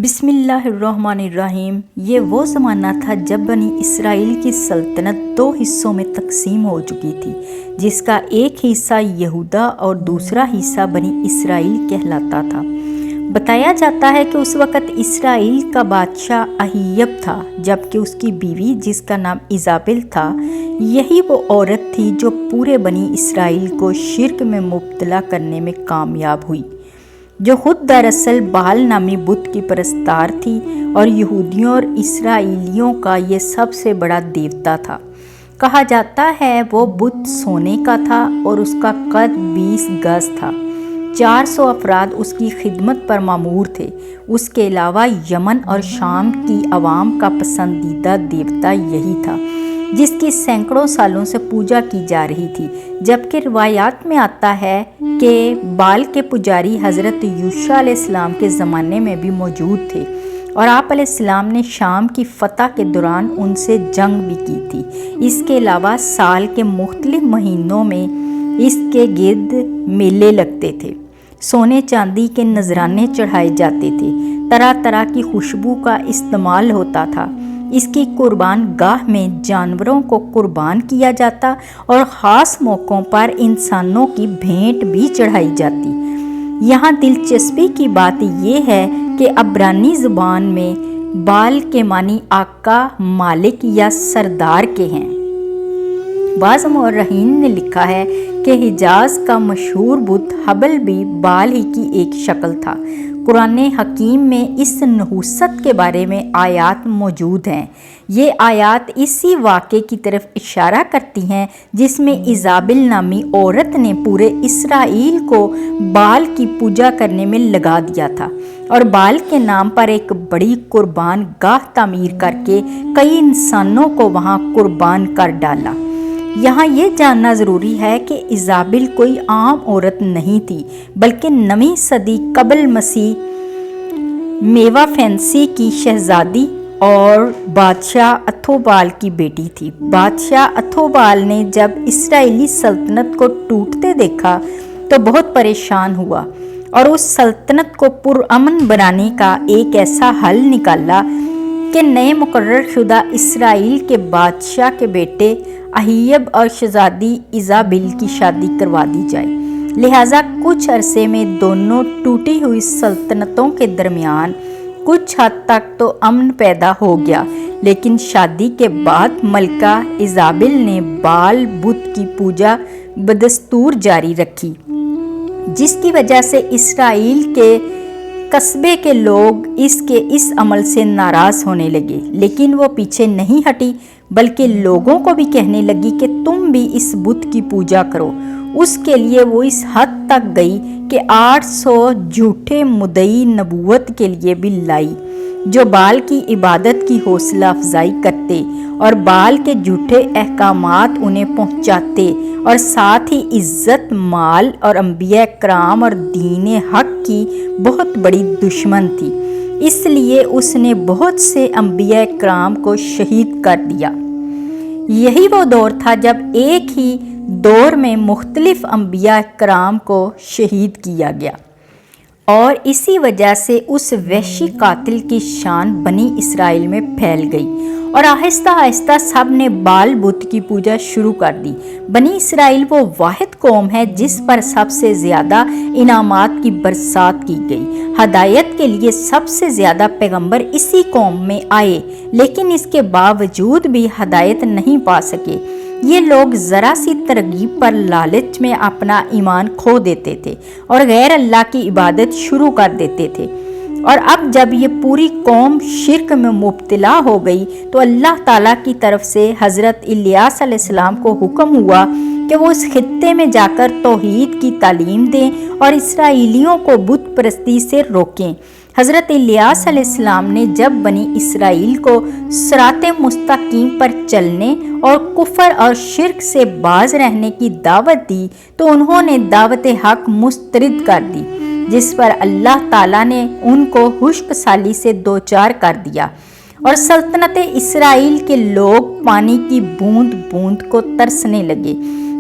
بسم اللہ الرحمن الرحیم۔ یہ وہ زمانہ تھا جب بنی اسرائیل کی سلطنت دو حصوں میں تقسیم ہو چکی تھی، جس کا ایک حصہ یہودا اور دوسرا حصہ بنی اسرائیل کہلاتا تھا۔ بتایا جاتا ہے کہ اس وقت اسرائیل کا بادشاہ اہیب تھا، جبکہ اس کی بیوی جس کا نام ایزابل تھا، یہی وہ عورت تھی جو پورے بنی اسرائیل کو شرک میں مبتلا کرنے میں کامیاب ہوئی، جو خود دراصل بال نامی بت کی پرستار تھی اور یہودیوں اور اسرائیلیوں کا یہ سب سے بڑا دیوتا تھا۔ کہا جاتا ہے وہ بت سونے کا تھا اور اس کا قد 20 گز تھا۔ 400 افراد اس کی خدمت پر مامور تھے۔ اس کے علاوہ یمن اور شام کی عوام کا پسندیدہ دیوتا یہی تھا، جس کی سینکڑوں سالوں سے پوجا کی جا رہی تھی، جبکہ روایات میں آتا ہے کہ بال کے پجاری حضرت یوشع علیہ السلام کے زمانے میں بھی موجود تھے اور آپ علیہ السلام نے شام کی فتح کے دوران ان سے جنگ بھی کی تھی۔ اس کے علاوہ سال کے مختلف مہینوں میں اس کے گرد میلے لگتے تھے، سونے چاندی کے نذرانے چڑھائے جاتے تھے، طرح طرح کی خوشبو کا استعمال ہوتا تھا۔ اس کی قربان گاہ میں جانوروں کو قربان کیا جاتا اور خاص موقعوں پر انسانوں کی بھینٹ بھی چڑھائی جاتی۔ یہاں دلچسپی کی بات یہ ہے کہ عبرانی زبان میں بال کے معنی آقا، مالک یا سردار کے ہیں۔ بعض مورخین نے لکھا ہے کہ حجاز کا مشہور بت حبل بھی بال ہی کی ایک شکل تھا۔ قرآن حکیم میں اس نحوست کے بارے میں آیات موجود ہیں۔ یہ آیات اسی واقعے کی طرف اشارہ کرتی ہیں جس میں ایزابل نامی عورت نے پورے اسرائیل کو بال کی پوجا کرنے میں لگا دیا تھا اور بال کے نام پر ایک بڑی قربان گاہ تعمیر کر کے کئی انسانوں کو وہاں قربان کر ڈالا۔ یہاں یہ جاننا ضروری ہے کہ ایزابل کوئی عام عورت نہیں تھی، بلکہ 9ویں صدی قبل مسیح میوا فینسی کی شہزادی اور بادشاہ اتھوبال کی بیٹی تھی۔ بادشاہ اتھوبال نے جب اسرائیلی سلطنت کو ٹوٹتے دیکھا تو بہت پریشان ہوا اور اس سلطنت کو پرامن بنانے کا ایک ایسا حل نکالا کہ نئے مقرر شدہ اسرائیل کے بادشاہ کے بیٹے اہیب اور شہزادی ایزابل کی شادی کروا دی جائے۔ لہٰذا کچھ عرصے میں دونوں ٹوٹی ہوئی سلطنتوں کے درمیان کچھ حد تک تو امن پیدا ہو گیا، لیکن شادی کے بعد ملکہ ایزابل نے بال بت کی پوجا بدستور جاری رکھی، جس کی وجہ سے اسرائیل کے قصبے کے لوگ اس عمل سے ناراض ہونے لگے، لیکن وہ پیچھے نہیں ہٹی بلکہ لوگوں کو بھی کہنے لگی کہ تم بھی اس بت کی پوجا کرو۔ اس کے لیے وہ اس حد تک گئی کہ 800 جھوٹے مدعی نبوت کے لیے بھی لائی، جو بال کی عبادت کی حوصلہ افزائی کرتے اور بال کے جھوٹے احکامات انہیں پہنچاتے اور ساتھ ہی عزت، مال اور انبیاء کرام اور دین حق کی بہت بڑی دشمن تھی۔ اس لیے اس نے بہت سے انبیاء کرام کو شہید کر دیا۔ یہی وہ دور تھا جب ایک ہی دور میں مختلف انبیاء کرام کو شہید کیا گیا، اور اسی وجہ سے اس وحشی قاتل کی شان بنی اسرائیل میں پھیل گئی اور آہستہ آہستہ سب نے بال بت کی پوجا شروع کر دی۔ بنی اسرائیل وہ واحد قوم ہے جس پر سب سے زیادہ انعامات کی برسات کی گئی۔ ہدایت کے لیے سب سے زیادہ پیغمبر اسی قوم میں آئے، لیکن اس کے باوجود بھی ہدایت نہیں پا سکے۔ یہ لوگ ذرا سی ترغیب پر لالچ میں اپنا ایمان کھو دیتے تھے اور غیر اللہ کی عبادت شروع کر دیتے تھے، اور اب جب یہ پوری قوم شرک میں مبتلا ہو گئی تو اللہ تعالیٰ کی طرف سے حضرت الیاس علیہ السلام کو حکم ہوا کہ وہ اس خطے میں جا کر توحید کی تعلیم دیں اور اسرائیلیوں کو بت پرستی سے روکیں۔ حضرت الیاس علیہ السلام نے جب بنی اسرائیل کو صراط مستقیم پر چلنے اور کفر اور شرک سے باز رہنے کی دعوت دی تو انہوں نے دعوت حق مسترد کر دی، جس پر اللہ تعالیٰ نے ان کو خشک سالی سے دوچار کر دیا اور سلطنت اسرائیل کے لوگ پانی کی بوند بوند کو ترسنے لگے،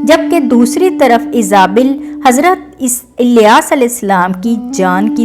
جبکہ دوسری طرف ایزابل حضرت الیاس علیہ السلام کی جان کی